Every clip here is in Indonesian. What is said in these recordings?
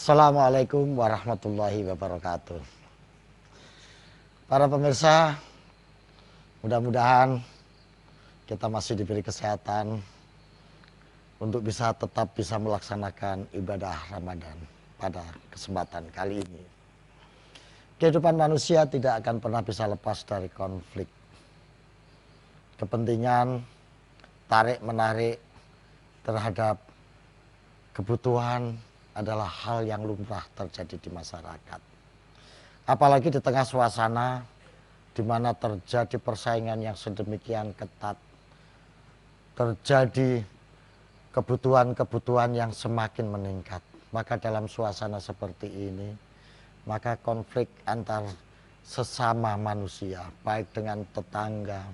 Assalamualaikum warahmatullahi wabarakatuh. Para pemirsa, mudah-mudahan kita masih diberi kesehatan untuk tetap bisa melaksanakan ibadah Ramadan pada kesempatan kali ini. Kehidupan manusia tidak akan pernah bisa lepas dari konflik. Kepentingan, tarik-menarik terhadap kebutuhan adalah hal yang lumrah terjadi di masyarakat. Apalagi di tengah suasana di mana terjadi persaingan yang sedemikian ketat, terjadi kebutuhan-kebutuhan yang semakin meningkat. Maka dalam suasana seperti ini, maka konflik antar sesama manusia, baik dengan tetangga,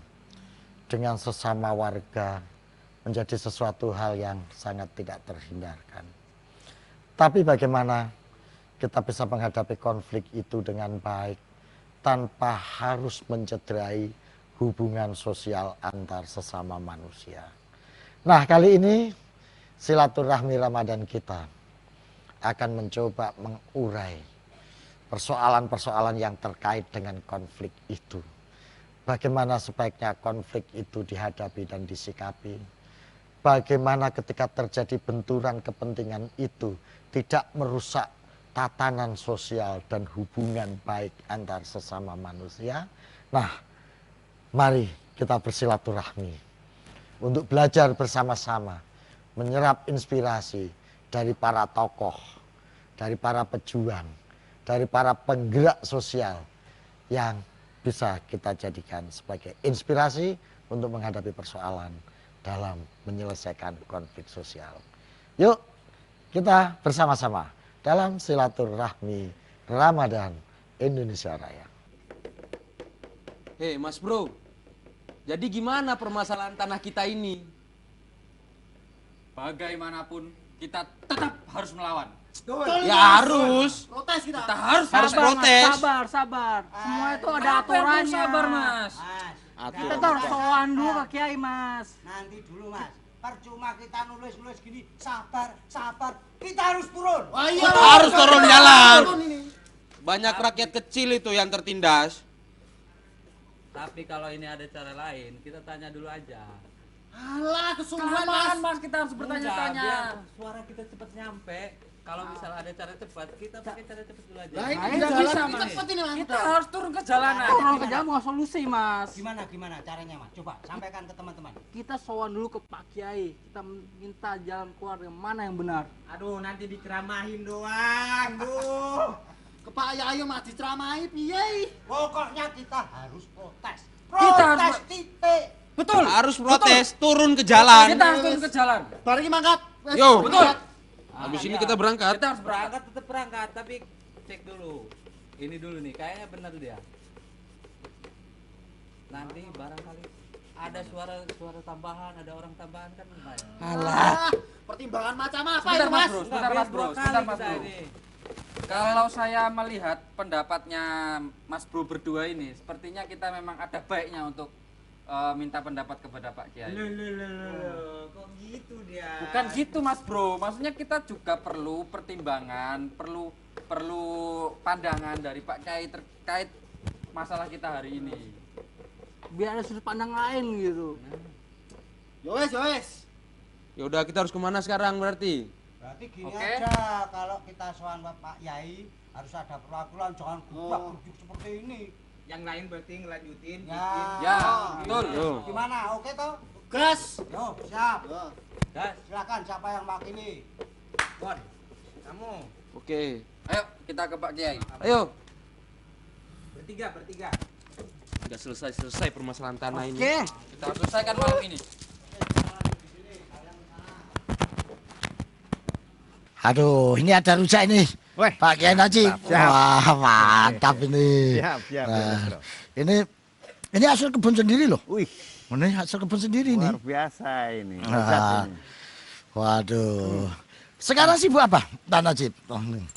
dengan sesama warga, menjadi sesuatu hal yang sangat tidak terhindarkan. Tapi bagaimana kita bisa menghadapi konflik itu dengan baik tanpa harus mencederai hubungan sosial antar sesama manusia. Nah, kali ini silaturahmi Ramadan kita akan mencoba mengurai persoalan-persoalan yang terkait dengan konflik itu. Bagaimana sebaiknya konflik itu dihadapi dan disikapi. Bagaimana ketika terjadi benturan kepentingan itu tidak merusak tatanan sosial dan hubungan baik antar sesama manusia. Nah, mari kita bersilaturahmi untuk belajar bersama-sama, menyerap inspirasi dari para tokoh, dari para pejuang, dari para penggerak sosial yang bisa kita jadikan sebagai inspirasi untuk menghadapi persoalan dalam menyelesaikan konflik sosial. Yuk, kita bersama-sama dalam silaturahmi Ramadan Indonesia Raya. Hei Mas Bro, jadi gimana permasalahan tanah kita ini? Bagaimanapun kita tetap harus melawan. Ya harus. Protes kita. Kita harus Sabar, protes. Mas, sabar. Semua itu ada Kenapa perlu aturannya. sabar, Mas. Kita tuh harus sowan dulu ke Kiai, Mas. Nanti dulu, Mas. Percuma kita nulis-nulis gini, sabar. Kita harus turun. Wah, iya. Harus turun jalan. Ini. Banyak rakyat kecil itu yang tertindas. Tapi kalau ini ada cara lain, kita tanya dulu aja. Alah, kesungguhan, Kelamaan, Mas. Mas, kita harus Enggak, bertanya-tanya. biar Suara kita cepat nyampe. Kalau misalnya ada cara cepat, kita pakai cara cepat dulu aja. Nah, ini Nah, jalan bisa, kita Mas. cepet ini, Mas. Kita harus turun ke jalanan. Orang ke jalan mau solusi, Mas. Gimana caranya, Mas? Coba sampaikan ke teman-teman. Kita sowan dulu ke Pak Kiai. Kita minta jalan keluar yang mana yang benar. Aduh, nanti diceramahin doang, duh. Ke Pak Yayo, Mas, diceramahi piye? Pokoknya kita harus protes. Kita harus Protes titik. Betul. Harus protes, turun ke jalan. Kita harus turun ke jalan. Balik mangkat. Wes, Yo, betul. Habis ini kita berangkat. Kita harus berangkat, tetap berangkat. Tapi cek dulu. Ini dulu nih, kayaknya benar dia. Nanti barangkali ada suara tambahan, ada orang tambahan kan lumayan. Alah, pertimbangan macam apa Sebentar, itu, Mas Mas? Bro. Sebentar, Mas Bro. Sebentar, Mas Bro. Kalau saya melihat pendapatnya Mas Bro berdua ini, sepertinya kita memang ada baiknya untuk minta pendapat kepada Pak Kiai. Kok gitu dia? Bukan gitu Mas Bro, maksudnya kita juga perlu pertimbangan, perlu pandangan dari Pak Kiai terkait masalah kita hari ini. Biar ada sudut pandang lain gitu. Yo wes. Ya udah, kita harus kemana sekarang berarti? Berarti gini Oke. aja, kalau kita soal Pak Yai harus ada peraturan, jangan gebrak-gebrik seperti ini. Yang lain berarti ngelanjutin. Ya, betul. Yo. Gimana? Oke toh? Gas. Yo, siap. Gas. Silakan siapa yang mewakili? Bon, kamu Oke. Ayo kita ke Pak Kiai. Ayo. bertiga. Udah selesai permasalahan tanah ini. Oke. Kita harus selesaikan malam ini. Aduh, ini ada rujak ini. Weh, Pak Kiai Najib. siap. Wah, mantap ini. siap, Nah, Bro. ini hasil kebun sendiri loh. Wih, Ini hasil kebun sendiri nih. luar biasa ini. Ah. Lezat ini. Waduh. Sekarang sibuk apa, Pak Najib? Oh, ini.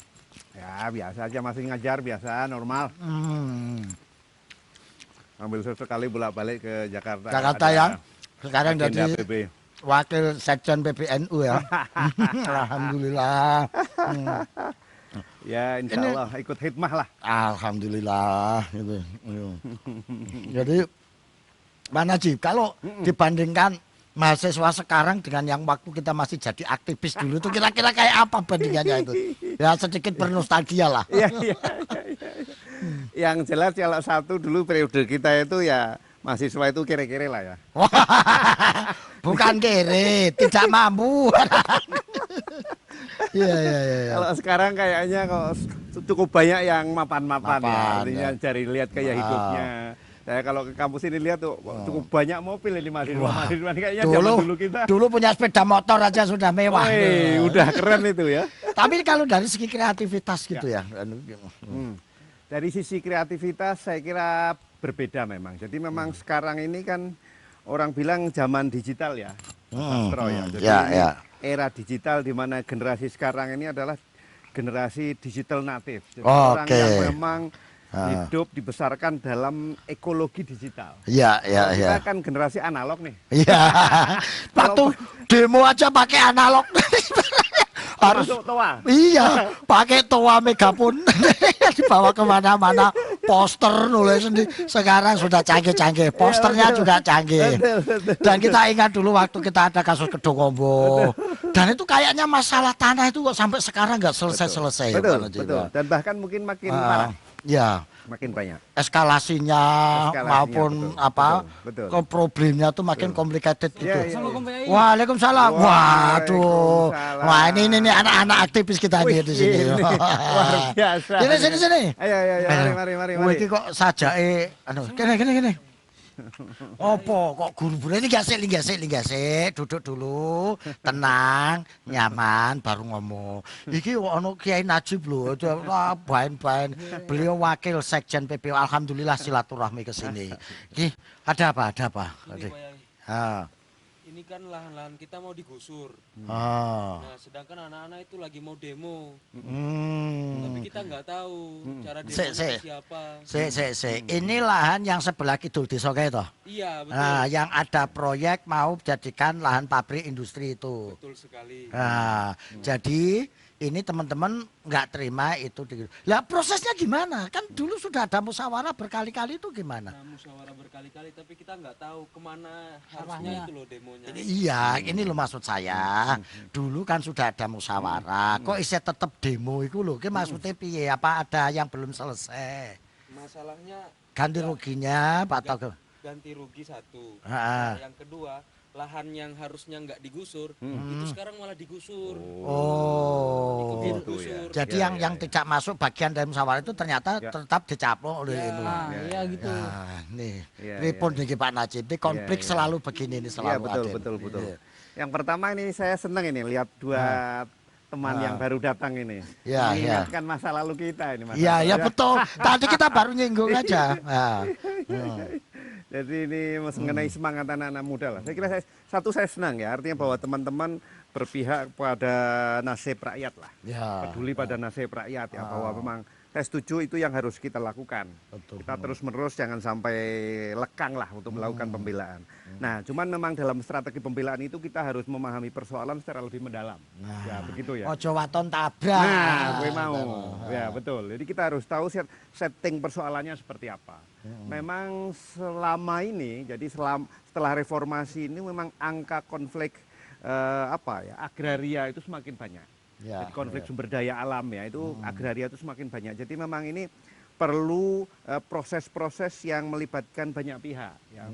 Ya, biasa aja masih ngajar, biasa, normal. Ambil sesekali bolak-balik ke Jakarta. Jakarta Ada ya. Sekarang agenda jadi PB. wakil sekjen PBNU ya. Alhamdulillah. Ya insya Ini- Allah ikut hikmah lah. Alhamdulillah gitu. Iya. Jadi Pak Najib, kalau dibandingkan mahasiswa sekarang dengan yang waktu kita masih jadi aktivis dulu itu kira-kira kayak apa bandingannya itu? Ya sedikit bernostalgia lah. Iya, iya, iya, iya. Yang jelas kalau satu dulu periode kita itu ya mahasiswa itu kere-kere lah ya. Bukan kere, tidak mampu. Iya, iya, iya. Kalau sekarang kayaknya kok cukup banyak yang mapan-mapan ya. Mapan, Artinya ya. cari lihat gaya hidupnya. Saya kalau ke kampus ini lihat tuh cukup banyak mobil ini mahasiswa kayaknya zaman dulu kita. Dulu punya sepeda motor aja sudah mewah. Woi, udah keren itu ya. Tapi kalau dari segi kreativitas gitu ya. Dari sisi kreativitas saya kira berbeda memang. Jadi memang sekarang ini kan orang bilang zaman digital ya, Mas Tro ya. Jadi Ya, ini ya. era digital di mana generasi sekarang ini adalah generasi digital native. Jadi orang Oke. yang memang hidup dibesarkan dalam ekologi digital. Iya, iya, Kalau iya. Kita kan generasi analog nih. Iya. Waktu demo aja pakai analog. Harus Masuk toa. iya, pakai toa megapun dibawa kemana-mana, poster nulis sendiri. Sekarang sudah canggih-canggih, posternya juga canggih. Dan kita ingat dulu waktu kita ada kasus Kedungombo, dan itu kayaknya masalah tanah itu kok sampai sekarang nggak selesai-selesai. Betul, Pak Najib, betul. ya. Dan bahkan mungkin makin parah, Ya, makin banyak. eskalasinya maupun betul, apa betul, betul. ke problemnya tuh makin complicated gitu. Iya, iya, Assalamualaikum Pak Yai. Waalaikumsalam. Waduh. Waalaikumsalam. Wah, ini anak-anak aktivis kita Wih, nih di sini. ini luar biasa. Sini. Ayo, mari. Wah, iki kok sajake anu, kene. Opo kok guru-guru ini linggase, duduk dulu, tenang, nyaman, baru ngomong. Iki ono Kiai Najib lho, bain-bain. Beliau wakil sekjen PPO, alhamdulillah silaturahmi ke sini. Iki ada apa? Ini Pak Yai, Ah. ini kan lahan-lahan kita mau digusur. Ah. Nah, sedangkan anak-anak itu lagi mau demo. Hmm. Tapi kita nggak tahu cara demo Se. siapa. Ini lahan yang sebelah kidul desa kae toh. Iya, betul. Nah, yang ada proyek mau jadikan lahan pabrik industri itu. Betul sekali. Nah, jadi ini teman-teman nggak terima itu. Lah prosesnya gimana? Kan dulu sudah ada musyawarah berkali-kali itu gimana? Nah, musyawarah berkali-kali tapi kita nggak tahu kemana Arahnya. harusnya itu loh demonya. Iya, ini loh maksud saya. Dulu kan sudah ada musyawarah. Kok isih tetap demo itu loh? Ki maksudnya piye? Apa ada yang belum selesai? Masalahnya Ganti ruginya Pak Togo. ganti rugi satu. Ah. Nah, yang kedua, lahan yang harusnya nggak digusur itu sekarang malah digusur. Oh. Ikut gitu ya. digusur. Jadi yang tidak masuk bagian dari musyawarah itu ternyata tetap dicaplok oleh itu. Nah, iya gitu. Nah, nih, Iya, report nih Pak Najib. Ini konflik Iya, iya. selalu begini ini Iya, selalu betul, ada. betul. Iya. Yang pertama ini saya senang ini lihat dua teman yang baru datang ini. Iya, iya. Mengingatkan masa lalu kita ini, Mas. Iya, ya Ya. betul. Tadi kita baru nyinggung aja. Nah, Jadi ini mengenai semangat anak-anak muda lah. Saya kira saya senang ya, artinya bahwa teman-teman berpihak pada nasib rakyat lah. ya. Peduli pada nasib rakyat ya, bahwa memang saya setuju itu yang harus kita lakukan. Betul. Kita terus-menerus jangan sampai lekang lah untuk melakukan pembelaan. Nah, cuman memang dalam strategi pembelaan itu kita harus memahami persoalan secara lebih mendalam. Ya, begitu ya. Ojo waton tabrak. Nah, gue mau. Ya, betul. Jadi kita harus tahu setting persoalannya seperti apa. Memang selama ini, jadi setelah reformasi ini memang angka konflik agraria itu semakin banyak. Ya, Jadi konflik sumber daya alam ya itu agraria itu semakin banyak. Jadi memang ini perlu proses-proses yang melibatkan banyak pihak. Ya.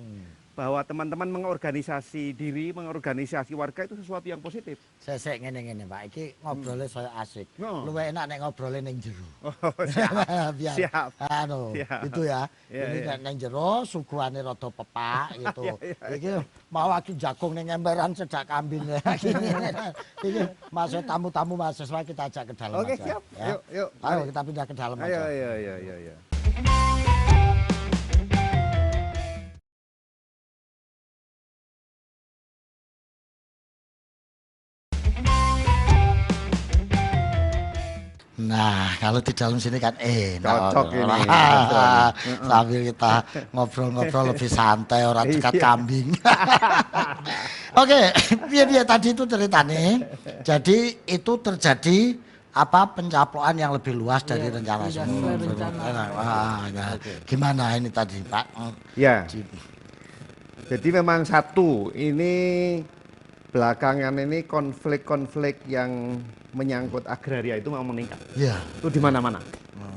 Bahwa teman-teman mengorganisasi diri, mengorganisasi warga itu sesuatu yang positif. Saya ngene Pak, iki ngobrolnya saya asik. Oh. Luwih enak nek ngobrolnya ning jero. Siap. Biar Siap. anu, Siap. itu ya. Iya, Ini iya. nek ning jero suguhane rada pepak gitu. Iya, Iki mau aku jagung ning emberan sedak kambing. Iki masuk tamu-tamu mahasiswa kita ajak ke dalam Oke, aja. siap. Ya. Yuk. Ayo kita pindah ke dalam Ayo, aja. ayo. Nah, kalau di dalam sini kan Cocok ini. Sambil kita ngobrol-ngobrol lebih santai, orang cekat Iya. kambing. Oke, piye tadi itu ceritanya. Jadi itu terjadi pencaplokan yang lebih luas dari rencana tidak semula. sesuai rencana. Ya. Gimana ini tadi Pak? Ya. Jadi memang satu, ini belakangan ini konflik-konflik yang menyangkut agraria itu memang meningkat. Ya. Itu di mana-mana.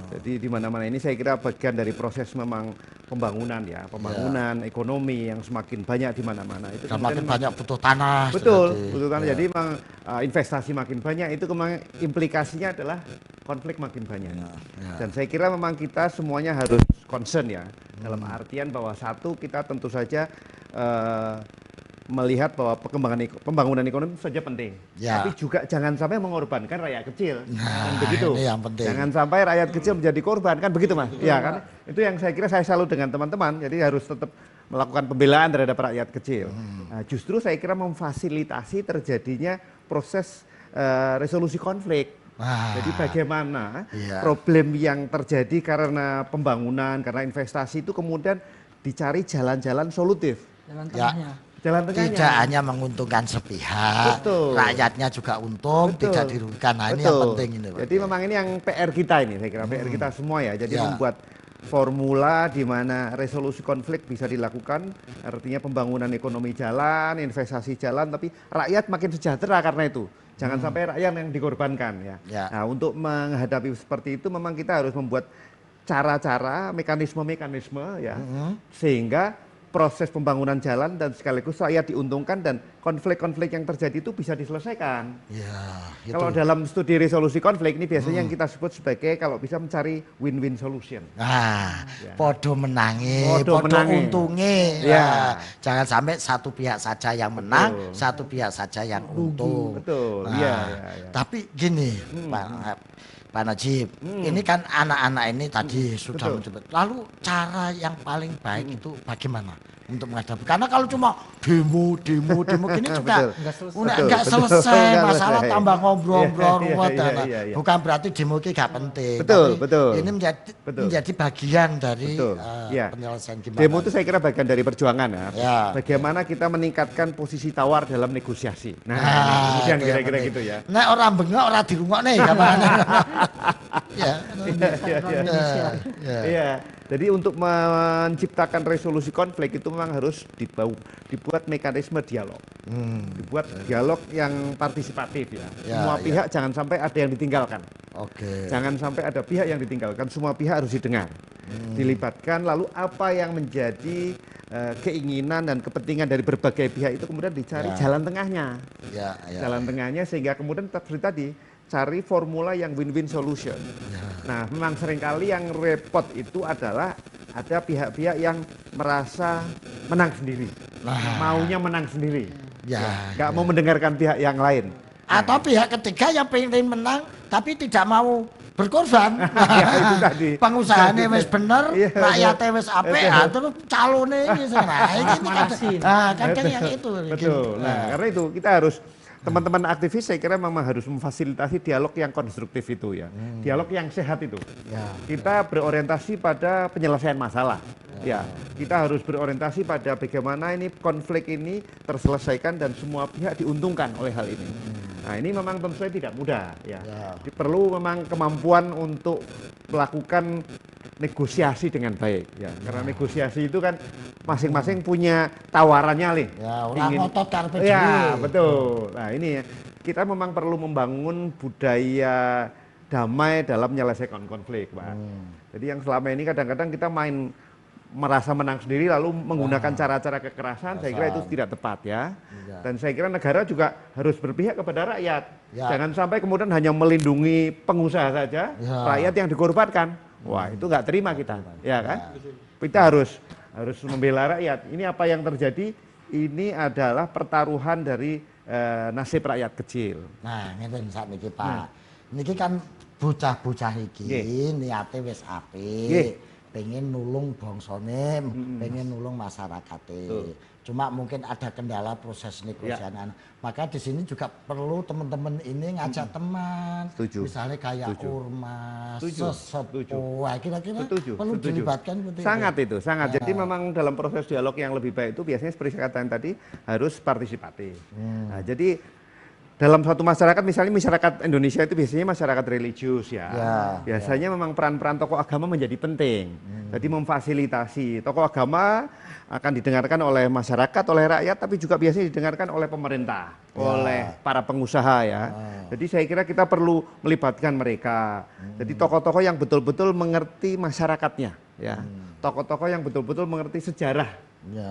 Jadi di mana-mana ini saya kira bagian dari proses memang pembangunan ya, pembangunan ekonomi yang semakin banyak di mana-mana. Itu Dan makin kemudian banyak butuh tanah. betul, jadi. betul kan. Ya. Jadi memang investasi makin banyak itu implikasinya adalah konflik makin banyak. Ya. Dan saya kira memang kita semuanya harus concern ya, dalam artian bahwa satu kita tentu saja melihat bahwa pembangunan ekonomi itu saja penting, Ya. tapi juga jangan sampai mengorbankan rakyat kecil, kan Nah, begitu. ini yang penting. Jangan sampai rakyat kecil menjadi korban, kan begitu Mas? Ya kan? Itu yang saya kira saya selalu dengan teman-teman. Jadi harus tetap melakukan pembelaan terhadap rakyat kecil. Nah, justru saya kira memfasilitasi terjadinya proses resolusi konflik. Nah, Jadi bagaimana Iya. problem yang terjadi karena pembangunan, karena investasi itu kemudian dicari jalan-jalan solutif. Jalan Ya. tengahnya. Jalan tengahnya. tidak hanya menguntungkan sepihak, Betul. rakyatnya juga untung, Betul. tidak dirugikan. Nah, ini Betul. yang penting ini. Pak. Jadi memang ini yang PR kita ini, saya kira PR kita semua ya. Jadi Ya. membuat formula di mana resolusi konflik bisa dilakukan, artinya pembangunan ekonomi jalan, investasi jalan, tapi rakyat makin sejahtera karena itu. Jangan sampai rakyat yang dikorbankan ya. Ya. Nah, untuk menghadapi seperti itu memang kita harus membuat cara-cara, mekanisme-mekanisme ya, sehingga proses pembangunan jalan dan sekaligus rakyat diuntungkan dan konflik-konflik yang terjadi itu bisa diselesaikan. Ya, itu. Kalau dalam studi resolusi konflik ini biasanya yang kita sebut sebagai kalau bisa mencari win-win solution. Nah, Ya. podo menangi, Podo podo menangi. untungi. Ya. Nah, jangan sampai satu pihak saja yang menang, Betul. satu pihak saja yang untung. Betul, Nah, iya, iya. Tapi gini, Pak Najib, ini kan anak-anak ini tadi sudah betul. menyebut. Lalu cara yang paling baik itu bagaimana untuk menghadapi? Karena kalau cuma demo gini juga Betul. nggak Betul, selesai nggak masalah, selesai. tambah ngobrol-ngobrol Iya, ruwet. iya, Nah, iya, iya. bukan berarti demo ini nggak penting. Betul, tapi betul. Ini Betul. menjadi bagian dari Betul, iya. penyelesaian gimana. Demo itu saya kira bagian dari perjuangan ya. Ya. Bagaimana kita meningkatkan posisi tawar dalam negosiasi. Nah, Nah, kemudian itu yang kira-kira penting. gitu ya. Nek orang bengok orang dirungok nih kapan. Ya. Indonesia. Ya. Iya. Jadi untuk menciptakan resolusi konflik itu memang harus dibuat mekanisme dialog. Dibuat dialog yang partisipatif ya. Ya, Semua ya. pihak jangan sampai ada yang ditinggalkan. Oke. Jangan sampai ada pihak yang ditinggalkan. Semua pihak harus didengar. Dilibatkan lalu apa yang menjadi keinginan dan kepentingan dari berbagai pihak itu kemudian dicari Ya. jalan tengahnya. Ya, ya. Jalan tengahnya sehingga kemudian seperti tadi cari formula yang win-win solution. Nah, memang seringkali yang repot itu adalah ada pihak-pihak yang merasa menang sendiri, maunya menang sendiri, Ya. nggak mau mendengarkan pihak yang lain. Atau pihak ketiga yang pengen menang tapi tidak mau berkorban. Ya, itu tadi. Pengusahanya wis bener, Iya, rakyatnya wis apik, betul. terus calonnya ini nah, ini Manasin. kadang yang itu. Betul. Nah, karena itu kita harus teman-teman aktivis saya kira memang harus memfasilitasi dialog yang konstruktif itu ya. Dialog yang sehat itu. Ya. Kita berorientasi pada penyelesaian masalah. Ya, kita harus berorientasi pada bagaimana ini konflik ini terselesaikan dan semua pihak diuntungkan oleh hal ini. Nah, ini memang tentu saja tidak mudah ya. Perlu memang kemampuan untuk melakukan negosiasi dengan baik ya. Karena negosiasi itu kan masing-masing punya tawarannya nih. Ya, orang ngotot karepe Ya, dhewe. betul. Nah, ini ya, kita memang perlu membangun budaya damai dalam menyelesaikan konflik, Pak. Jadi yang selama ini kadang-kadang kita main merasa menang sendiri lalu menggunakan cara-cara kekerasan, saya kira itu tidak tepat ya. Dan saya kira negara juga harus berpihak kepada rakyat. Ya. Jangan sampai kemudian hanya melindungi pengusaha saja, Ya. rakyat yang dikorbankan. Wah, itu nggak terima kita, ya kan? Kita harus membela rakyat. Ini apa yang terjadi? Ini adalah pertaruhan dari nasib rakyat kecil. Nah, ngeten sakniki Pak. Niki kan bocah-bocah iki Nggih. niate wis Nggih. apik, pengen nulung bangsane, pengen nulung masyarakate. Cuma mungkin ada kendala proses negosiasi. Maka di sini juga perlu teman-teman ini ngajak teman. Setuju. Misalnya kayak Setuju. ormas, Setuju. Setuju. sesepuh. Kira-kira Setuju, perlu setuju. dilibatkan seperti Sangat itu. itu, sangat. Jadi memang dalam proses dialog yang lebih baik itu biasanya seperti saya katakan tadi harus partisipatif. Nah, jadi dalam suatu masyarakat, misalnya masyarakat Indonesia itu biasanya masyarakat religius ya. Biasanya memang peran-peran tokoh agama menjadi penting. Jadi memfasilitasi tokoh agama akan didengarkan oleh masyarakat, oleh rakyat, tapi juga biasanya didengarkan oleh pemerintah, oleh para pengusaha ya. Jadi saya kira kita perlu melibatkan mereka. Jadi tokoh-tokoh yang betul-betul mengerti masyarakatnya ya. Tokoh-tokoh yang betul-betul mengerti sejarah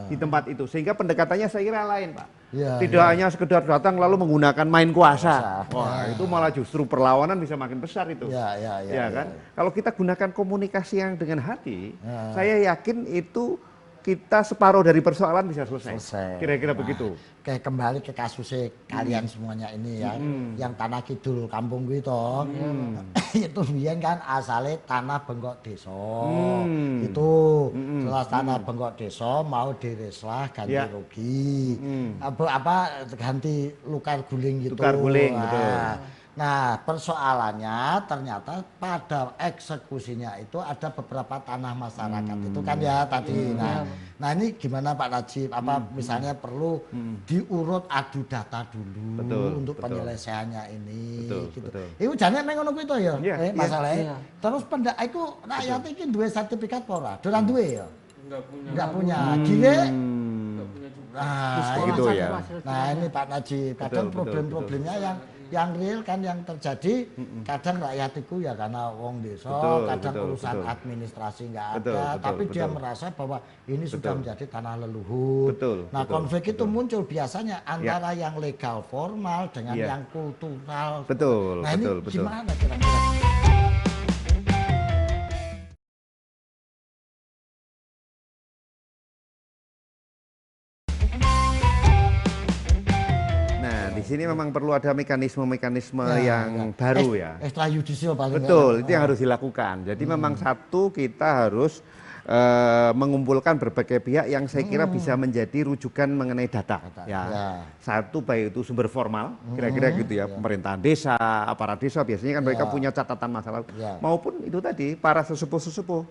di tempat itu, sehingga pendekatannya saya kira lain, Pak. Tidak hanya sekedar datang lalu menggunakan main kuasa. Wah, itu malah justru perlawanan bisa makin besar itu. Ya kan? Kalau kita gunakan komunikasi yang dengan hati, saya yakin itu kita separuh dari persoalan bisa selesai. Kira-kira begitu. Kayak kembali ke kasusnya kalian semuanya ini ya, yang tanah kidul kampung gue toh, itu biyen kan asalnya tanah bengkok desa, itu jelas tanah bengkok desa mau direslah ganti rugi, apa ganti lukar guling gitu. Lukar guling, betul. Nah, persoalannya ternyata pada eksekusinya itu ada beberapa tanah masyarakat itu kan ya tadi. Nah ini gimana Pak Najib? Apa misalnya perlu diurut adu data dulu untuk penyelesaiannya ini? Gitu. Itu jangan mengono kuwi to ya, masalahnya. Terus iku rakyat iki duwe sertifikat ora? Dolan duwe ya? Enggak punya. Gile? Nah, gitu ya. Nah ini Pak Najib, kadang problem-problemnya yang real kan yang terjadi kadang rakyat itu ya karena wong desa, kadang urusan administrasi nggak ada, tapi dia merasa bahwa ini sudah menjadi tanah leluhur. Nah konflik itu muncul biasanya antara yang legal formal dengan yang kultural. Nah ini gimana kira-kira? Di sini memang perlu ada mekanisme-mekanisme yang baru ya. Extrajudicial paling. Betul, itu yang harus dilakukan. Jadi memang satu kita harus mengumpulkan berbagai pihak yang saya kira bisa menjadi rujukan mengenai data. Satu baik itu sumber formal, kira-kira gitu ya, pemerintahan desa, aparat desa biasanya kan mereka punya catatan masalah, maupun itu tadi para sesepuh-sesepuh.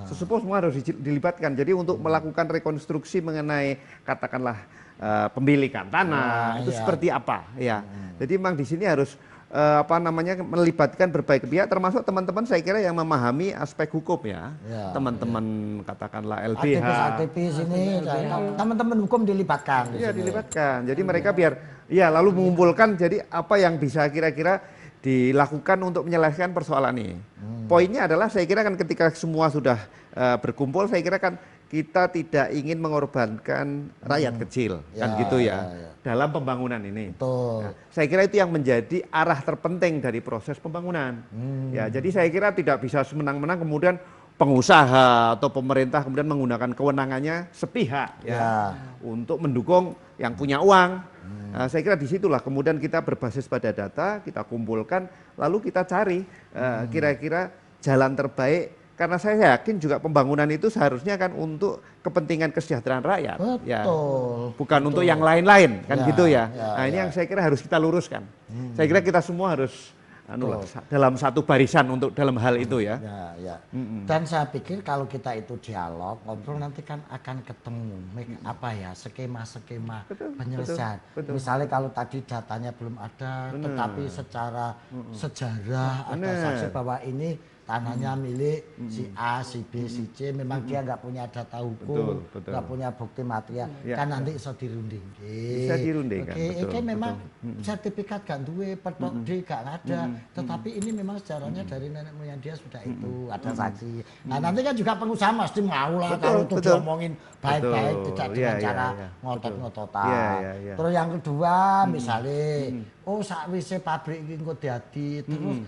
Sesepuh semua harus dilibatkan. Jadi untuk melakukan rekonstruksi mengenai katakanlah pemilikan tanah itu seperti apa ya. Jadi memang di sini harus melibatkan berbagai pihak termasuk teman-teman saya kira yang memahami aspek hukum ya. Teman-teman katakanlah LBH. Aktivis ini teman-teman hukum dilibatkan. Iya, dilibatkan. Jadi mereka biar lalu mengumpulkan jadi apa yang bisa kira-kira dilakukan untuk menyelesaikan persoalan ini. Poinnya adalah saya kira kan ketika semua sudah berkumpul saya kira kan kita tidak ingin mengorbankan rakyat kecil kan gitu ya dalam pembangunan ini. Nah, saya kira itu yang menjadi arah terpenting dari proses pembangunan. Ya, jadi saya kira tidak bisa semenang-menang kemudian pengusaha atau pemerintah kemudian menggunakan kewenangannya sepihak untuk mendukung yang punya uang. Nah, saya kira disitulah kemudian kita berbasis pada data, kita kumpulkan, lalu kita cari kira-kira jalan terbaik. Karena saya yakin juga pembangunan itu seharusnya kan untuk kepentingan kesejahteraan rakyat. Bukan untuk yang lain-lain, kan gitu ya. Nah ini yang saya kira harus kita luruskan. Saya kira kita semua harus dalam satu barisan untuk dalam hal itu ya. Dan saya pikir kalau kita itu dialog, ngobrol nanti kan akan ketemu skema-skema penyelesaian. Misalnya kalau tadi datanya belum ada, tetapi secara sejarah ada saksi bahwa ini tanahnya milik si A, si B, si C, memang dia nggak punya data hukum, nggak punya bukti material, kan nanti bisa dirunding. Bisa dirundingkan. Oke, memang sertifikat gak duwe, petok D gak ada, tetapi ini memang sejarahnya dari nenek moyang dia sudah itu, ada saksi. Nah nanti kan juga pengusaha pasti mau lah kalau itu diomongin baik-baik, tidak dengan cara ngotot-ngototan. Terus yang kedua misalnya, sakwise pabrik ini kok diadi, terus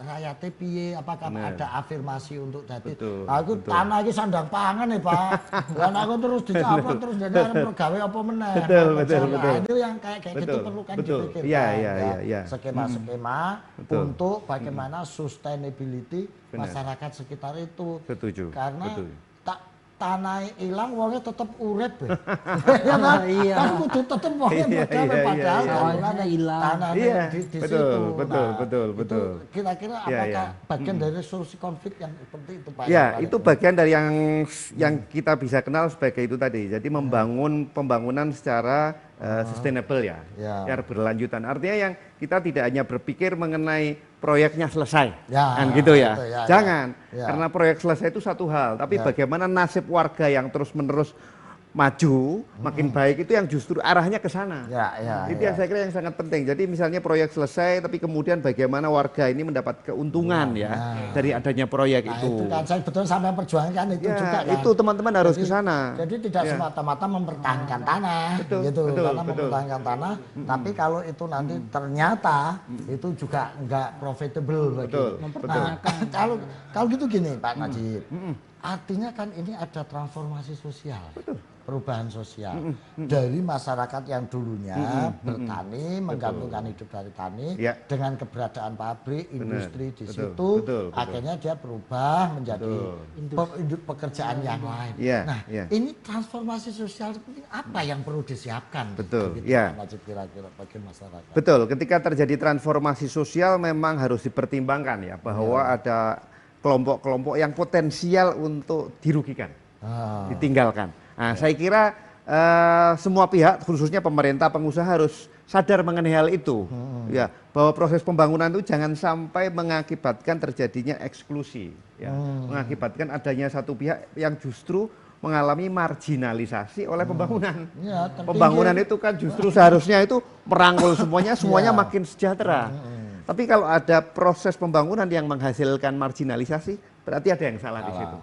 rakyatnya piye, apakah ada afirmasi untuk jadi aku tanah ini sandang pangan ya Pak, dan aku terus dicapot terus jadi pegawai apa meneh. Itu yang kayak gitu perlu kan dipikirkan skema-skema untuk bagaimana sustainability masyarakat sekitar itu. Karena tanah hilang wongnya tetap urip ya kan? Kan kudu tetap wongnya bergawe padahal tanahnya hilang. Tanahnya di situ. Betul. Kira-kira apakah bagian dari solusi konflik yang seperti itu Pak? Ya, itu bagian dari yang kita bisa kenal sebagai itu tadi. Jadi membangun pembangunan secara sustainable ya, Ya. yang berlanjutan. Artinya yang kita tidak hanya berpikir mengenai proyeknya selesai, Ya, kan gitu ya. itu ya, Jangan, ya. karena proyek selesai itu satu hal, tapi Ya. bagaimana nasib warga yang terus-menerus maju, makin baik itu yang justru arahnya ke sana. Ya, ya, Itu ya. yang saya kira yang sangat penting. Jadi misalnya proyek selesai, tapi kemudian bagaimana warga ini mendapat keuntungan ya dari adanya proyek Nah, itu. itu kan saya betul sampai perjuangkan itu Ya, juga kan. itu teman-teman harus Jadi- ke sana. Jadi tidak Ya. semata-mata mempertahankan tanah, Betul, gitu. betul, Karena betul. mempertahankan tanah, tapi kalau itu nanti ternyata itu juga enggak profitable bagi. Betul, Nah, kalau gitu gini Pak Najib, artinya kan ini ada transformasi sosial. Perubahan sosial dari masyarakat yang dulunya bertani, menggantungkan hidup dari tani, Ya. dengan keberadaan pabrik, industri di betul, situ, betul. akhirnya dia berubah menjadi Betul. pekerjaan yang lain. Ya, Nah, ya. ini transformasi sosial seperti apa yang perlu disiapkan? Betul, begitu, ya. Pak Najib, kira-kira bagi masyarakat. Betul, ketika terjadi transformasi sosial memang harus dipertimbangkan ya bahwa ada kelompok-kelompok yang potensial untuk dirugikan, ditinggalkan. Nah, saya kira semua pihak, khususnya pemerintah, pengusaha harus sadar mengenai hal itu, ya bahwa proses pembangunan itu jangan sampai mengakibatkan terjadinya eksklusi, ya, mengakibatkan adanya satu pihak yang justru mengalami marginalisasi oleh pembangunan. Ya, terpinggir. Pembangunan itu kan justru seharusnya itu merangkul semuanya Ya. makin sejahtera. Tapi kalau ada proses pembangunan yang menghasilkan marginalisasi, berarti ada yang salah di situ.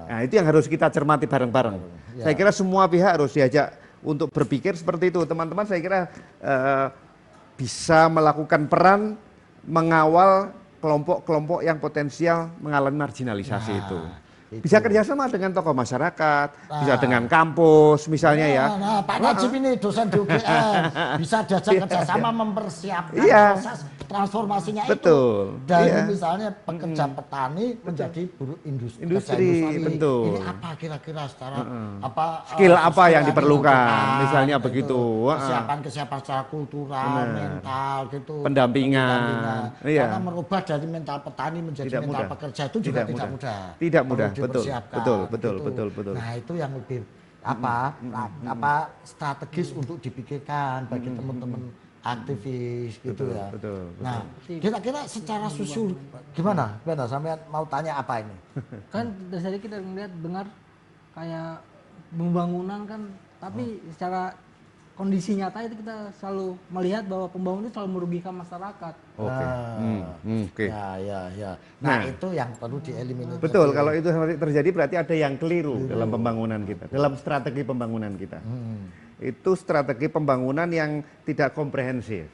Nah, itu yang harus kita cermati bareng-bareng. Ya. Saya kira semua pihak harus diajak untuk berpikir seperti itu. Teman-teman saya kira bisa melakukan peran mengawal kelompok-kelompok yang potensial mengalami marginalisasi itu. Bisa kerjasama dengan tokoh masyarakat, bisa dengan kampus misalnya ya. Nah, Pak Najib ini dosen di UGM bisa diajak kerjasama mempersiapkan Iya. proses transformasinya Betul, itu dari iya. misalnya pekerja petani menjadi buruh industri. Industri, betul. Ini apa kira-kira secara apa Skill apa skill yang diperlukan, misalnya itu. begitu. Kesiapan secara kultural, mental gitu. Pendampingan, iya. Karena merubah dari mental petani menjadi Tidak mental mudah. pekerja itu juga tidak mudah. Tidak mudah, Perlu betul, dipersiapkan, betul. Nah, itu yang lebih strategis untuk dipikirkan bagi teman-teman aktivis gitu ya. betul. Nah, kira-kira secara susul gimana? Gimana? Sampean mau tanya apa ini? Kan dari tadi kita ngeliat dengar kayak pembangunan kan, tapi secara kondisi nyata itu kita selalu melihat bahwa pembangunan itu selalu merugikan masyarakat. Oke. Oke. Ya. Nah. Nah, itu yang perlu dieliminasi. Betul, kalau itu terjadi berarti ada yang keliru dalam pembangunan kita, dalam strategi pembangunan kita. Itu strategi pembangunan yang tidak komprehensif.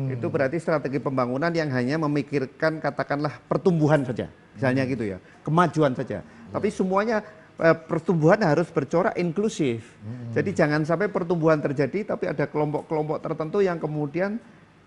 Itu berarti strategi pembangunan yang hanya memikirkan katakanlah pertumbuhan saja, misalnya gitu ya, kemajuan saja. Tapi semuanya pertumbuhan harus bercorak inklusif. Jadi jangan sampai pertumbuhan terjadi tapi ada kelompok-kelompok tertentu yang kemudian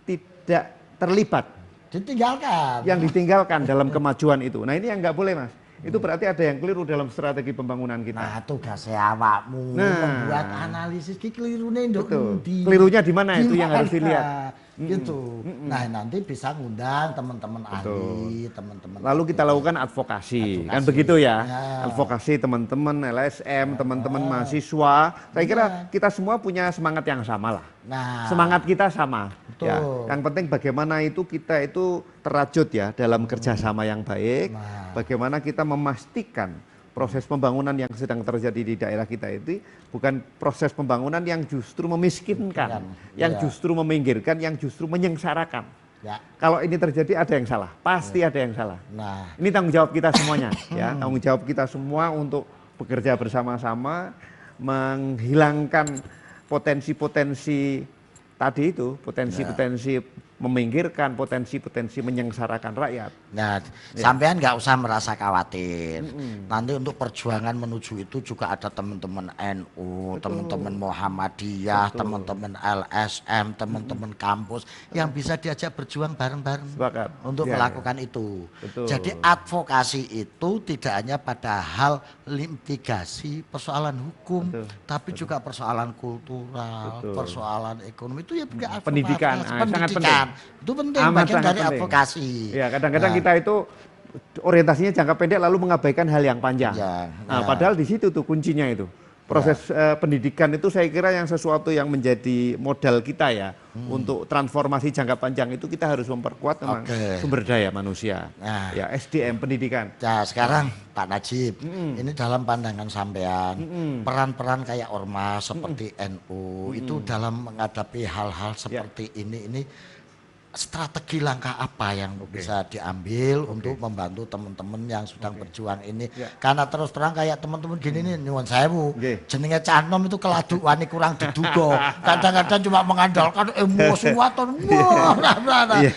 tidak terlibat, Ditinggalkan. yang ditinggalkan dalam kemajuan itu. Nah ini yang nggak boleh mas. Itu berarti ada yang keliru dalam strategi pembangunan kita. Nah, tugasnya awakmu membuat analisis ki kelirune nduk Betul. endi. Kelirunya di mana itu yang harus dilihat. Gitu. Nah, nanti bisa ngundang teman-teman ahli, teman-teman. Lalu kita lakukan advokasi, kan begitu ya. Ya. Advokasi teman-teman LSM, teman-teman mahasiswa. Saya kira kita semua punya semangat yang sama lah. Nah, Semangat kita sama. Ya. Betul. Yang penting bagaimana itu kita itu terajut ya dalam kerjasama yang baik. Bagaimana kita memastikan proses pembangunan yang sedang terjadi di daerah kita itu bukan proses pembangunan yang justru memiskinkan, yang Iya. justru meminggirkan, yang justru menyengsarakan. ya. Kalau ini terjadi ada yang salah, pasti ada yang salah. Nah, Ini tanggung jawab kita semuanya, ya, tanggung jawab kita semua untuk bekerja bersama-sama menghilangkan potensi-potensi tadi itu, potensi-potensi meminggirkan, potensi-potensi menyengsarakan rakyat. Nah, sampean nggak usah merasa khawatir. Nanti untuk perjuangan menuju itu juga ada teman-teman NU, teman-teman Muhammadiyah, teman-teman LSM, teman-teman kampus yang bisa diajak berjuang bareng-bareng Sepakat. untuk Ya, melakukan itu. Betul. Jadi advokasi itu tidak hanya pada hal litigasi persoalan hukum, tapi juga persoalan kultural, Betul. persoalan ekonomi itu ya juga advokasi, Pendidikan, sangat pendidikan. Itu penting, Amat bagian sangat dari penting. advokasi. Ya, kadang-kadang Nah, kita itu orientasinya jangka pendek lalu mengabaikan hal yang panjang. Ya, Nah, padahal di situ tuh kuncinya itu. Proses pendidikan itu saya kira yang sesuatu yang menjadi modal kita ya untuk transformasi jangka panjang itu kita harus memperkuat memang sumber daya manusia, Nah. ya SDM pendidikan. Nah, sekarang Pak Najib, ini dalam pandangan sampean, peran-peran kayak ormas seperti NU itu dalam menghadapi hal-hal seperti ini strategi langkah apa yang bisa diambil untuk membantu teman-teman yang sedang berjuang ini? Karena terus terang kayak teman-teman gini nih, nyuwun sewu, jenenge canom itu keladuk wani kurang diduga. Kadang-kadang cuma mengandalkan emosi waton.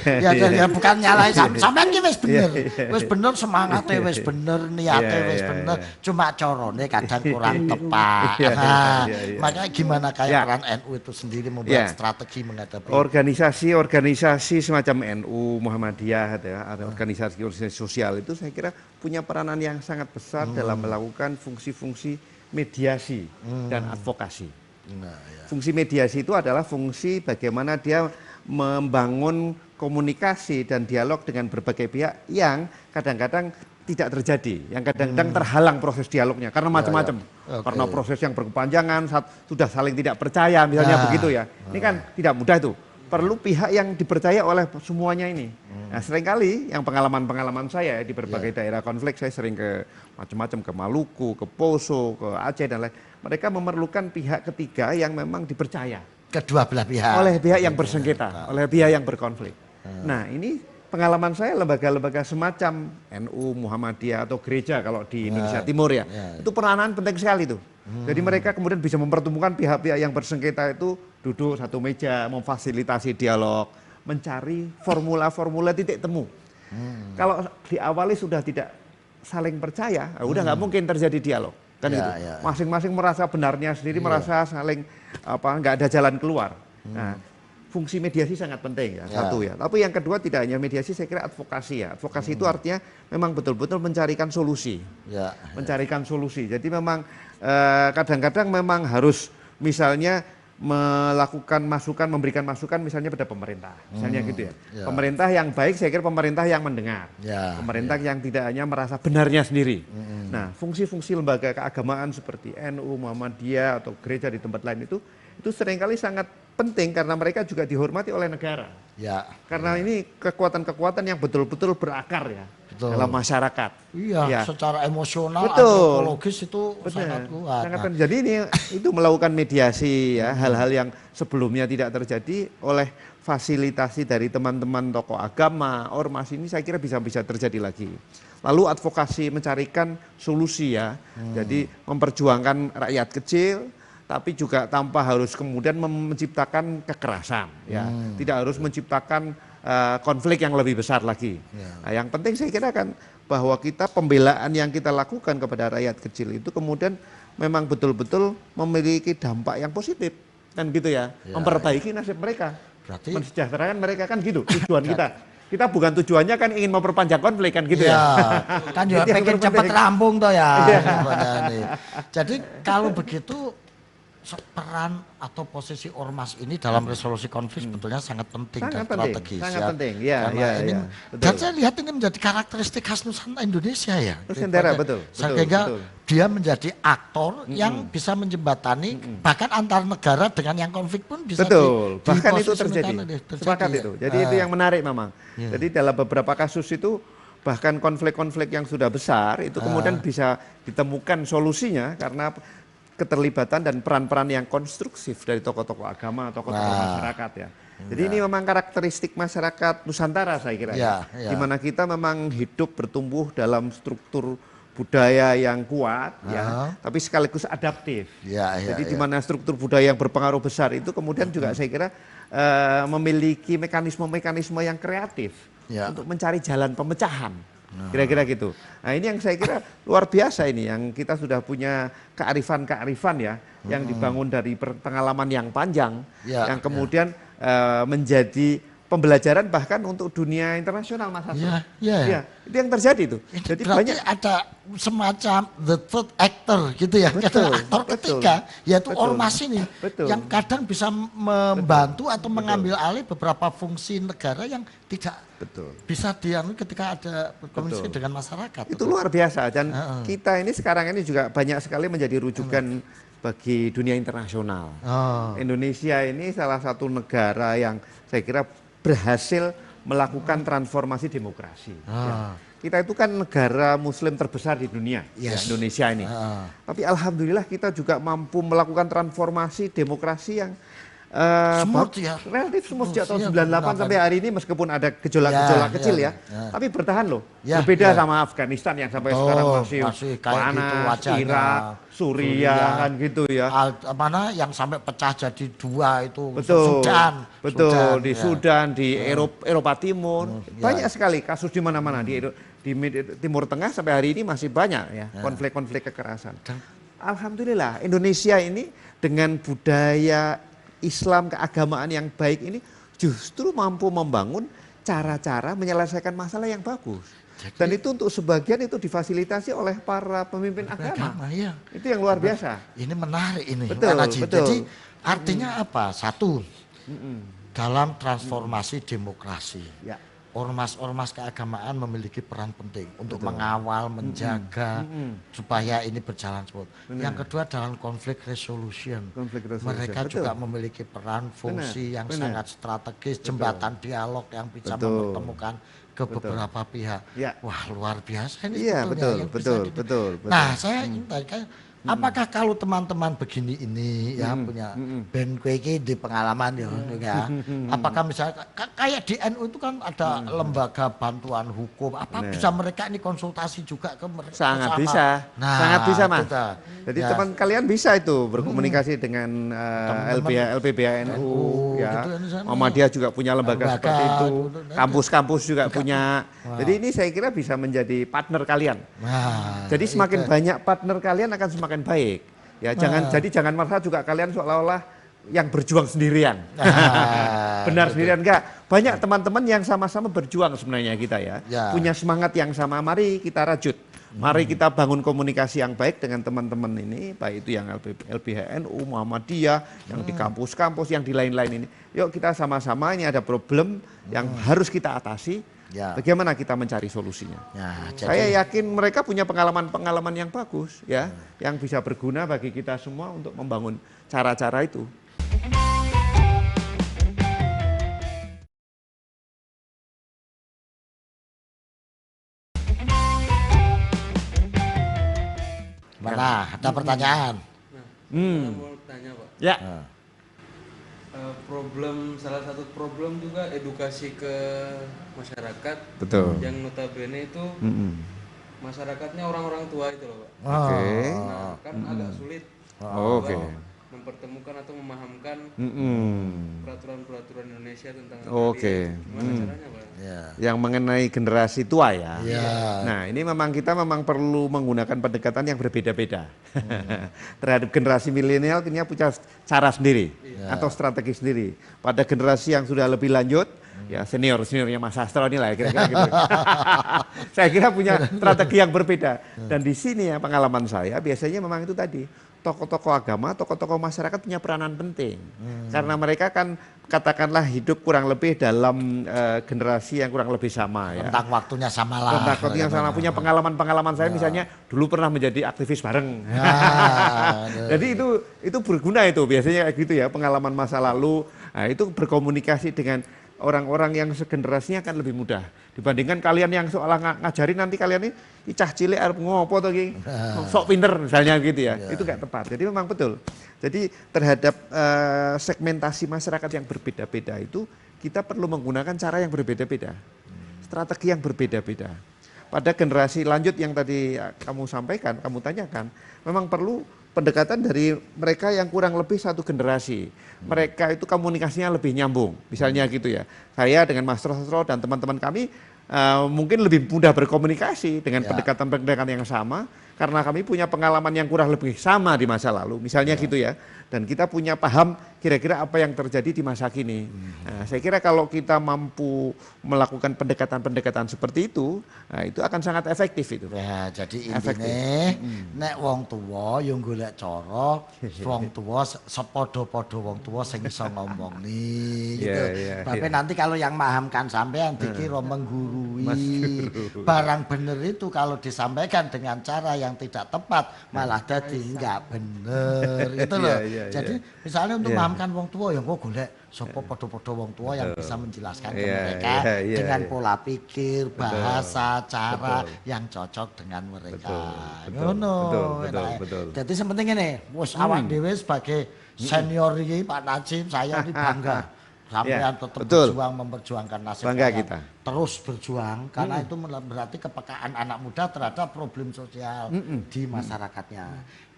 Ya bukan nyalahin sampean ki wis bener. Wis bener semangatnya wis bener, niatnya wis bener. Cuma corone kadang kurang tepat. Makanya gimana kayak peran NU itu sendiri membuat strategi menghadapi organisasi semacam NU, Muhammadiyah, ada organisasi sosial itu saya kira punya peranan yang sangat besar dalam melakukan fungsi-fungsi mediasi dan advokasi. Fungsi mediasi itu adalah fungsi bagaimana dia membangun komunikasi dan dialog dengan berbagai pihak yang kadang-kadang tidak terjadi, yang kadang-kadang terhalang proses dialognya karena macam-macam. Karena proses yang berkepanjangan, sudah saling tidak percaya misalnya begitu ya. Ini kan tidak mudah itu. Perlu pihak yang dipercaya oleh semuanya ini. Nah, seringkali yang pengalaman-pengalaman saya di berbagai daerah konflik, saya sering ke macam-macam, ke Maluku, ke Poso, ke Aceh dan lain. Mereka memerlukan pihak ketiga yang memang dipercaya. Kedua belah pihak. Oleh pihak yang bersengketa, oleh pihak yang berkonflik. Nah, ini pengalaman saya lembaga-lembaga semacam NU, Muhammadiyah atau gereja kalau di Indonesia Timur ya. Itu peranan penting sekali tuh. Jadi mereka kemudian bisa mempertemukan pihak-pihak yang bersengketa itu duduk satu meja, memfasilitasi dialog, mencari formula-formula titik temu. Kalau diawali sudah tidak saling percaya, udah nggak mungkin terjadi dialog. Kan gitu. Masing-masing merasa benarnya sendiri, merasa saling nggak ada jalan keluar. Nah, fungsi mediasi sangat penting ya, satu ya. Tapi yang kedua tidak hanya mediasi, saya kira advokasi ya. Advokasi itu artinya memang betul-betul mencarikan solusi. Mencarikan solusi. Jadi memang kadang-kadang memang harus misalnya melakukan masukan, memberikan masukan misalnya pada pemerintah. Misalnya gitu ya. Pemerintah yang baik saya kira pemerintah yang mendengar. Pemerintah yang tidak hanya merasa benarnya sendiri. Nah, fungsi-fungsi lembaga keagamaan seperti NU, Muhammadiyah atau gereja di tempat lain itu seringkali sangat penting karena mereka juga dihormati oleh negara. Karena ini kekuatan-kekuatan yang betul-betul berakar ya dalam masyarakat. Secara emosional, psikologis itu sangat kuat. Jadi ini itu melakukan mediasi ya, hal-hal yang sebelumnya tidak terjadi oleh fasilitasi dari teman-teman tokoh agama, ormas ini saya kira bisa terjadi lagi. Lalu advokasi mencarikan solusi ya. Jadi memperjuangkan rakyat kecil tapi juga tanpa harus kemudian menciptakan kekerasan ya. Tidak harus menciptakan konflik yang lebih besar lagi. Nah, yang penting saya kira kan bahwa kita pembelaan yang kita lakukan kepada rakyat kecil itu kemudian memang betul-betul memiliki dampak yang positif kan gitu ya. Memperbaiki nasib mereka. Berarti mensejahterakan mereka kan gitu tujuan kita. Kita bukan tujuannya kan ingin memperpanjang konflik kan gitu ya. Kan juga pengen cepat rampung toh ya. Jadi kalau begitu peran atau posisi ormas ini dalam resolusi konflik sebetulnya sangat penting dan strategis. Sangat penting, dan saya lihat ini menjadi karakteristik khas Nusantara Indonesia ya. Nusantara betul. Sehingga dia menjadi aktor yang bisa menjembatani bahkan antar negara dengan yang konflik pun bisa. Bahkan itu terjadi. Sepakat itu. Jadi itu yang menarik memang. Jadi dalam beberapa kasus itu bahkan konflik-konflik yang sudah besar itu kemudian bisa ditemukan solusinya karena keterlibatan dan peran-peran yang konstruktif dari tokoh-tokoh agama, tokoh-tokoh masyarakat ya. Jadi ini memang karakteristik masyarakat Nusantara saya kira ya. Di mana kita memang hidup bertumbuh dalam struktur budaya yang kuat ya, tapi sekaligus adaptif. Jadi di mana struktur budaya yang berpengaruh besar itu kemudian juga saya kira memiliki mekanisme-mekanisme yang kreatif untuk mencari jalan pemecahan. Kira-kira gitu. Nah ini yang saya kira luar biasa ini yang kita sudah punya kearifan-kearifan ya yang dibangun dari pengalaman yang panjang yang kemudian menjadi pembelajaran bahkan untuk dunia internasional Mas Hasan. Itu yang terjadi itu. Jadi banyak ada semacam the third actor gitu ya. Aktor ketiga yaitu ormas ini yang kadang bisa membantu atau mengambil alih beberapa fungsi negara yang tidak bisa diambil ketika ada komunikasi dengan masyarakat. Itu luar biasa dan kita ini sekarang ini juga banyak sekali menjadi rujukan bagi dunia internasional. Oh. Indonesia ini salah satu negara yang saya kira berhasil melakukan transformasi demokrasi. Ya. Kita itu kan negara muslim terbesar di dunia, ya, Indonesia ini. Tapi alhamdulillah kita juga mampu melakukan transformasi demokrasi yang Smooth ya. relatif smooth sejak tahun 98 sampai hari ini, meskipun ada gejolak-gejolak kecil ya, tapi bertahan loh. Berbeda sama Afghanistan yang sampai sekarang masih kayak panas, gitu wajahnya. Irak, Suriah kan gitu ya. Mana yang sampai pecah jadi dua itu Betul, Sudan. betul di ya. Sudan, di Eropa Timur, banyak sekali kasus di mana-mana di Timur Tengah sampai hari ini masih banyak ya konflik-konflik kekerasan. Alhamdulillah Indonesia ini dengan budaya Islam keagamaan yang baik ini justru mampu membangun cara-cara menyelesaikan masalah yang bagus. Dan itu untuk sebagian itu difasilitasi oleh para pemimpin agama. Ya. Itu yang luar biasa. Ini menarik ini. Betul, Pak Najib. betul. Jadi artinya apa? Satu, dalam transformasi demokrasi. Ya. Ormas-ormas keagamaan memiliki peran penting untuk mengawal, menjaga supaya ini berjalan smooth. Yang kedua dalam konflik resolution. Mereka juga memiliki peran fungsi yang sangat strategis, jembatan dialog yang bisa mempertemukan ke beberapa pihak. Ya. Wah, luar biasa ini Iya, sebetulnya betul, yang bisa betul. Nah, saya ingin tanya, apakah kalau teman-teman begini ini ya punya band kue di pengalaman ya, apakah misalnya kayak di NU itu kan ada lembaga bantuan hukum, apa bisa mereka ini konsultasi juga ke mereka? Sangat sama? bisa, Nah, sangat bisa Mas. kita. Jadi Ya. teman kalian bisa itu berkomunikasi dengan LPBA-NU ya. gitu kan di sana. Muhammadiyah juga punya lembaga seperti itu. gitu. Kampus-kampus juga punya. Jadi ini saya kira bisa menjadi partner kalian. Nah, Jadi semakin banyak partner kalian akan semakin baik. Ya, jangan merasa juga kalian seolah-olah yang berjuang sendirian. Benar sendirian enggak. Banyak teman-teman yang sama-sama berjuang sebenarnya kita ya. Punya semangat yang sama, mari kita rajut. Mari kita bangun komunikasi yang baik dengan teman-teman ini, baik itu yang LBHNU, Muhammadiyah, yang di kampus-kampus, yang di lain-lain ini. Yuk kita sama-sama, ini ada problem yang harus kita atasi. Bagaimana kita mencari solusinya? Saya yakin mereka punya pengalaman-pengalaman yang bagus ya, yang bisa berguna bagi kita semua untuk membangun cara-cara itu. Mana? Ada pertanyaan? Saya mau tanya Pak. Ya. Salah satu problem juga edukasi ke masyarakat. Betul. Yang notabene itu masyarakatnya orang-orang tua itu loh Pak. Oke. Nah, kan agak sulit Oke. mempertemukan atau memahamkan peraturan-peraturan Indonesia tentang Oke. gimana caranya Pak? Yang mengenai generasi tua ya. Ya. Nah ini kita memang perlu menggunakan pendekatan yang berbeda-beda. Terhadap generasi milenial punya cara sendiri atau strategi sendiri. Pada generasi yang sudah lebih lanjut, ya seniornya Mas Sastro ini lah kira-kira gitu. Saya kira punya strategi yang berbeda. Dan di sini ya pengalaman saya biasanya memang itu tadi. Tokoh-tokoh agama, tokoh-tokoh masyarakat punya peranan penting. Karena mereka kan katakanlah hidup kurang lebih dalam generasi yang kurang lebih sama ya. Tentang waktunya sama lah. Tentang waktunya sama, punya pengalaman-pengalaman saya misalnya dulu pernah menjadi aktivis bareng. Jadi itu berguna itu biasanya kayak gitu ya, pengalaman masa lalu. Nah, itu berkomunikasi dengan orang-orang yang segenerasinya akan lebih mudah dibandingkan kalian yang seolah ngajarin nanti kalian ini cah cilik arep ngopo to iki sok pinter misalnya gitu ya. Itu nggak tepat. Jadi memang betul. Jadi terhadap segmentasi masyarakat yang berbeda-beda itu kita perlu menggunakan cara yang berbeda-beda, strategi yang berbeda-beda. Pada generasi lanjut yang tadi kamu sampaikan, kamu tanyakan, memang perlu pendekatan dari mereka yang kurang lebih satu generasi. Mereka itu komunikasinya lebih nyambung, misalnya gitu ya. Saya dengan Mas Sastro dan teman-teman kami mungkin lebih mudah berkomunikasi dengan pendekatan-pendekatan yang sama, karena kami punya pengalaman yang kurang lebih sama di masa lalu, misalnya gitu ya. Dan kita punya paham kira-kira apa yang terjadi di masa kini. Nah, saya kira kalau kita mampu melakukan pendekatan-pendekatan seperti nah, itu akan sangat efektif itu. Ya, jadi Efektif. intine nek wong tuwa yo golek cara wong tuwa sepadha-padha wong tuwa sing iso ngomong nih gitu. Tapi nanti kalau yang mahamkan sampean dikira menggurui. Barang bener itu kalau disampaikan dengan cara yang tidak tepat malah jadi enggak bener gitu loh. Jadi misalnya untuk mahamkan wong tua yang kok golek sapa padha-padha wong tua yang bisa menjelaskan ke mereka dengan pola pikir, bahasa, cara yang cocok dengan mereka. Ngono. Betul. Jadi sepenting ini, wis awak dhewe sebagai senior iki Pak Najib, saya ini bangga. Sampean tetap berjuang memperjuangkan nasib bangga rakyat. kita. Terus berjuang karena itu berarti kepekaan anak muda terhadap problem sosial di masyarakatnya.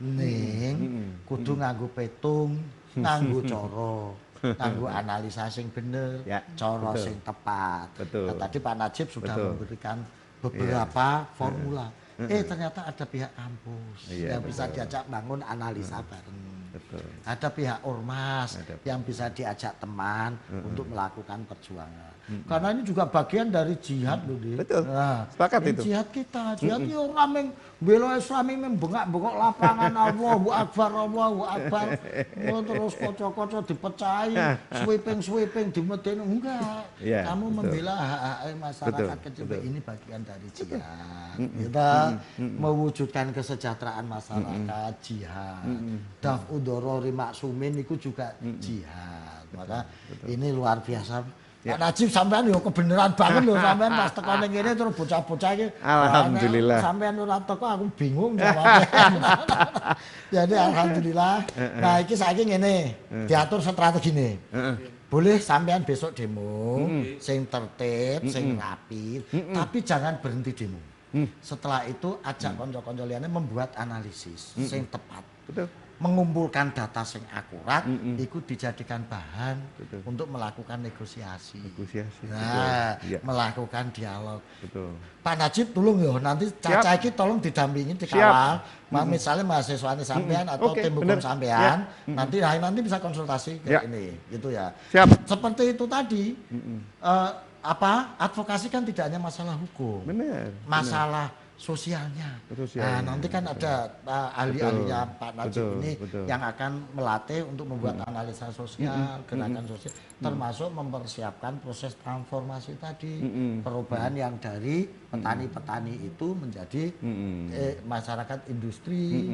Ning kudu nganggo petung, nganggo cara, nganggo analisa sing bener, cara sing tepat. Nah, tadi Pak Najib sudah memberikan beberapa formula. Ternyata ada pihak kampus yang bisa diajak bangun analisa bareng. Ada pihak ormas yang bisa diajak teman untuk melakukan perjuangan. Karena ini juga bagian dari jihad loh, Dik. Betul. Nah, Sepakat itu. Jihad kita, jihad ini orang yang bela Islami membengak-bengok lapangan Allahu Akbar, Allahu Akbar. Terus kocok-kocok dipecahi, sweeping di medeni enggak. Kamu membela hak-hak masyarakat kecil ini bagian dari jihad. Kita mewujudkan kesejahteraan masyarakat, jihad. Daf'u dorori maksumin itu juga jihad. Maka ini luar biasa. Pak Najib sampean yo kebenaran banget lho sampean pas teko ning kene terus bocah-bocah iki. Alhamdulillah. Sampean ora teko aku bingung jawabnya. Jadi alhamdulillah. Nah iki saiki ngene, diatur strategine. Boleh sampean besok demo sing tertib, sing rapi, tapi jangan berhenti demo. Setelah itu ajak kanca-kanca liyane membuat analisis sing tepat. Betul. Mengumpulkan data yang akurat, itu dijadikan bahan untuk melakukan negosiasi. Nah, melakukan dialog. Betul. Pak Najib tolong ya, nanti Caca ini tolong didampingi dikawal. Misalnya mahasiswanya sampean atau tim hukum sampean, nanti bisa konsultasi kayak ini, gitu ya. Siap. Seperti itu tadi, advokasi kan tidak hanya masalah hukum, masalah sosialnya. Nah, nanti kan ada ahli-ahlinya Pak Najib ini yang akan melatih untuk membuat analisa sosial, gerakan sosial, termasuk mempersiapkan proses transformasi tadi, perubahan yang dari petani-petani itu menjadi masyarakat industri,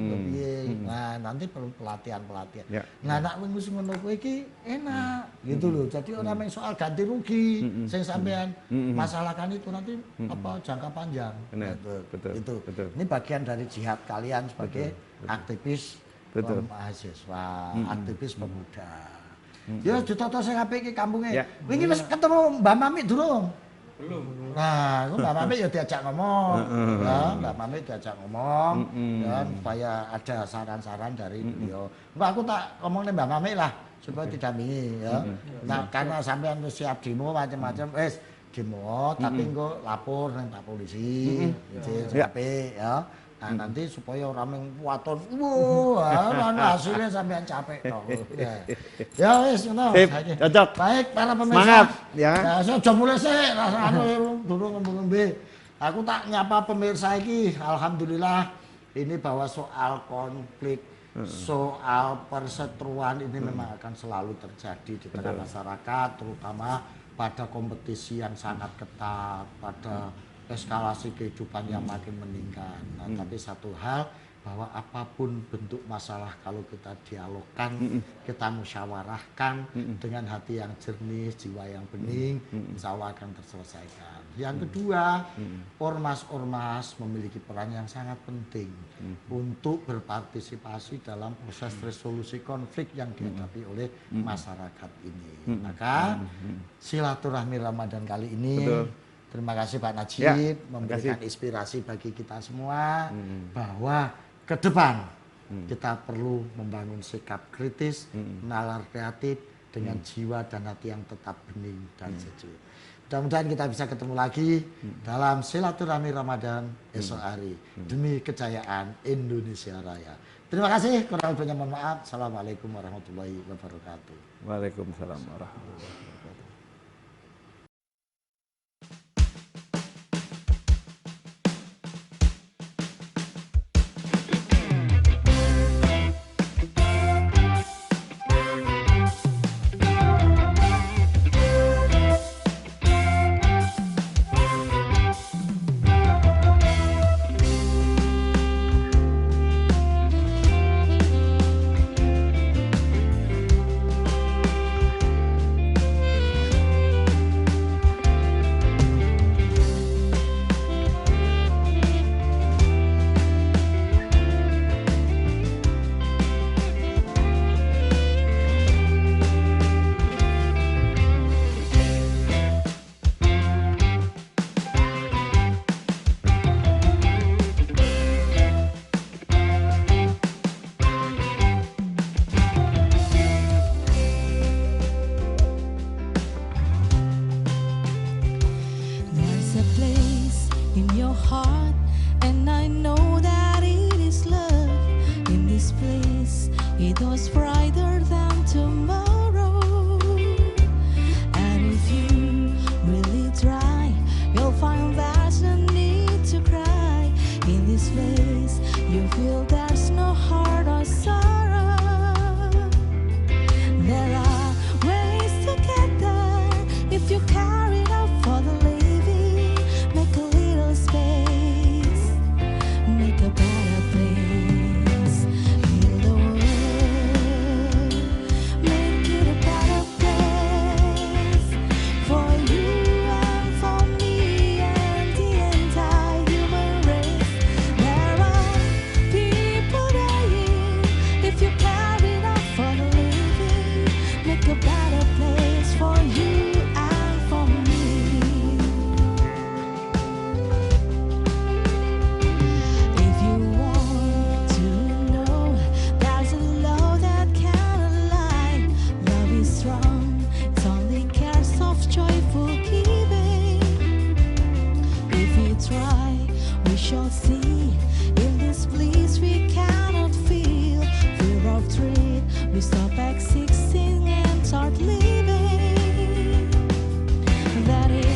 nah nanti perlu pelatihan-pelatihan. Nah, nak wis ngono kuwi iki enak, gitu loh. Jadi orang yang soal ganti rugi, sing sampean masalahkan itu nanti jangka panjang. Betul. Ini bagian dari jihad kalian sebagai aktivis mahasiswa, aktivis pemuda. Ya ditoto sing apik iki kampunge. Wingi wis ketemu Mbak Mami durung? Belum. Nah, Mbak Mami ya diajak ngomong. Ya, Mbak Mami diajak ngomong dan supaya ada saran-saran dari beliau. Mbak aku tak ngomong nih Mbak Mami lah supaya didampingi ya. Nah, karena sampean wis siap demo macam-macam wis demo tapi engko lapor nang Pak Polisi sampai ya. Nah, nanti supaya orang yang waton hasilnya sampean capek toh. Ya wis ngono. Cocok. Baik para pemirsa. Semangat ya. Nah, saya sudah mulai sih rasane durung ngombe. Aku tak nyapa pemirsa iki alhamdulillah ini bahwa soal konflik soal perseteruan ini memang akan selalu terjadi di tengah masyarakat terutama pada kompetisi yang sangat ketat, pada eskalasi kehidupan yang makin meningkat. Nah, tapi satu hal bahwa apapun bentuk masalah kalau kita dialogkan, kita musyawarahkan dengan hati yang jernih, jiwa yang bening, insya Allah akan terselesaikan. Yang kedua, ormas-ormas memiliki peran yang sangat penting untuk berpartisipasi dalam proses resolusi konflik yang dihadapi oleh masyarakat ini. Maka silaturahmi Ramadan kali ini, terima kasih Pak Najib memberikan inspirasi bagi kita semua bahwa ke depan kita perlu membangun sikap kritis, nalar kreatif dengan jiwa dan hati yang tetap bening dan sejuk. Mudah-mudahan kita bisa ketemu lagi dalam silaturahmi Ramadan esok hari demi kejayaan Indonesia Raya. Terima kasih, kurang lebihnya mohon maaf. Assalamualaikum warahmatullahi wabarakatuh. Waalaikumsalam warahmatullahi wabarakatuh. There's a place in your heart, and I know that it is love. In this place, it was brighter than tomorrow. And if you really try, you'll find there's no need to cry. In this place, you feel there's no heart or sorrow. There are ways to get there if you carry it out for the living. Make a little space, make a better place. Heal the world, make it a better place for you and for me and the entire human race. There are people dying if you carry it out for the living. Make a better place for you and for me. If you want to know, there's a love that cannot lie. Love is strong, it only cares of joyful giving. If we try, we shall see. In this place we cannot feel fear of dread. We stop existing and start living. That it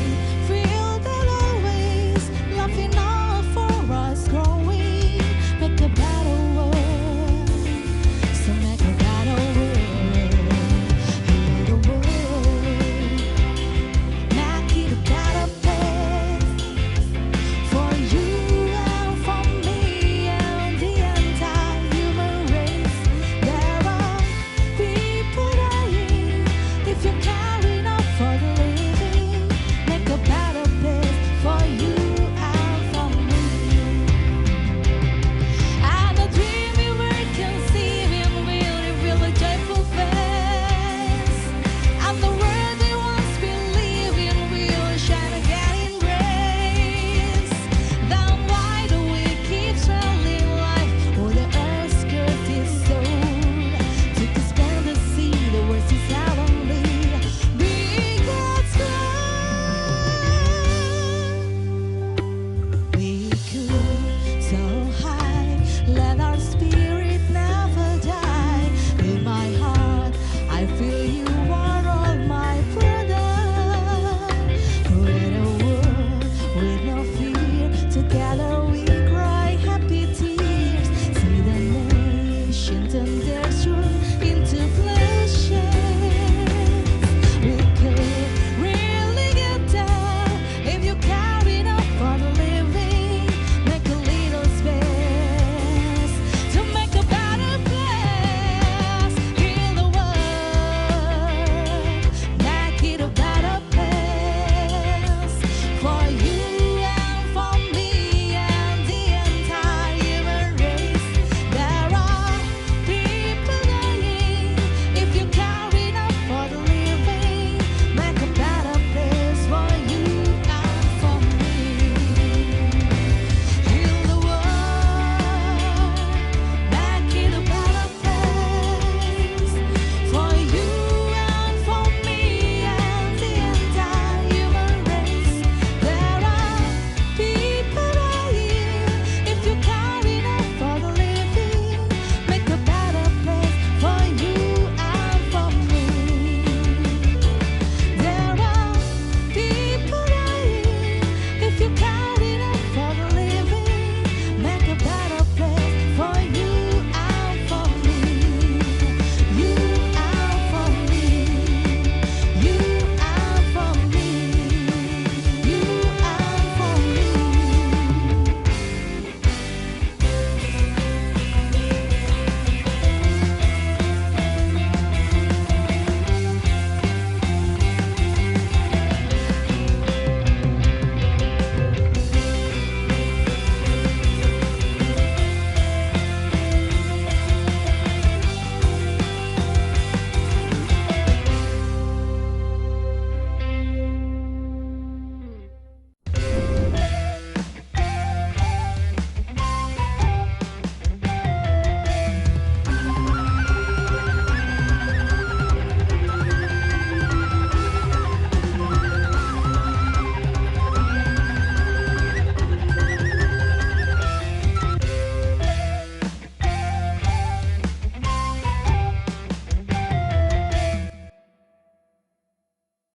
feel that always laughing all for us growing. Make a better world, so make a better world. Heal the world, make it a better place for you and for me and the entire human race. There are people dying if you carry enough for the living. Make a better place for you and for me. And a dream you were conceiving will reveal a joyful face. And the world we once believed in will shine again in grace. Then why do we keep selling life when the earth's girth is sold? To expand the sea, the worst is heavenly. Be God's love. We could so high, let our spirit never die. In my heart, I feel you are all my brother. We're a world with no fear. Together we cry happy tears. See the nations and their true